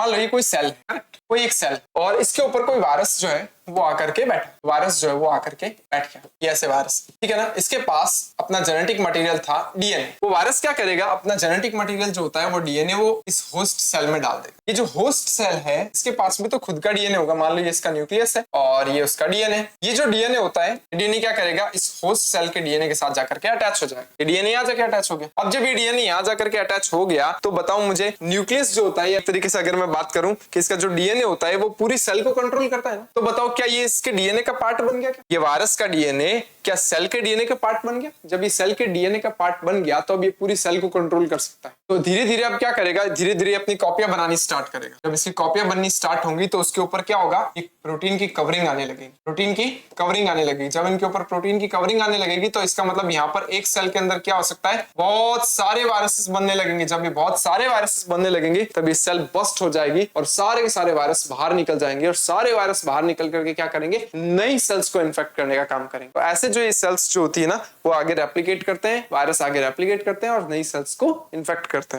मान लो ये कोई सेल है, कोई एक सेल, और इसके ऊपर कोई वायरस जो है वो आकर के बैठा, वायरस जो है वो आकर के बैठ गया, ये ऐसे वायरस, ठीक है ना। इसके पास अपना जेनेटिक मटेरियल था डीएनए। वो वायरस क्या करेगा, अपना जेनेटिक मटेरियल जो होता है वो डीएनए वो इस होस्ट सेल में डाल देगा। ये जो होस्ट सेल है इसके पास भी तो खुद का डीएनए होगा, मान लो ये इसका न्यूक्लियस है और ये उसका डीएनए। ये जो डीएनए होता है, डीएनए क्या करेगा, इस होस्ट सेल के डीएनए के साथ जाकर के अटैच हो जाएगा। ये डीएनए यहाँ जाकर अटैच हो गया। अब जब ये डीएनए यहाँ जाकर के अटैच हो गया तो बताओ मुझे, न्यूक्लियस जो होता है, एक तरीके से अगर मैं बात करूं कि इसका जो डीएनए होता है वो पूरी सेल को कंट्रोल करता है ना, तो बताओ क्या ये इसके डीएनए का पार्ट बन गया? क्या ये वायरस का डीएनए क्या सेल के डीएनए का पार्ट बन गया? जब ये सेल के डीएनए का पार्ट बन गया तो अब ये पूरी सेल को कंट्रोल कर सकता है। तो धीरे धीरे अब क्या करेगा, धीरे धीरे अपनी कॉपियां बनानी स्टार्ट करेगा। जब इसकी कॉपियां बननी स्टार्ट होंगी तो उसके ऊपर क्या होगा, एक प्रोटीन की कवरिंग आने लगेगी, प्रोटीन की कवरिंग आने लगेगी। जब इनके ऊपर प्रोटीन की कवरिंग आने लगेगी तो इसका मतलब यहाँ पर एक सेल के अंदर क्या हो सकता है, बहुत सारे वायरसेस बनने लगेंगे। जब ये बहुत सारे वायरसेस बनने लगेंगे तब ये सेल बस्ट हो जाएगी और सारे के सारे वायरस बाहर निकल जाएंगे, और सारे वायरस बाहर निकल करके क्या करेंगे, नई सेल्स को इन्फेक्ट करने का काम करेंगे। तो ऐसे जो ये सेल्स जो होती है ना वो आगे रेप्लिकेट करते हैं, वायरस आगे रेप्लिकेट करते हैं और नई सेल्स को इन्फेक्ट करते हैं।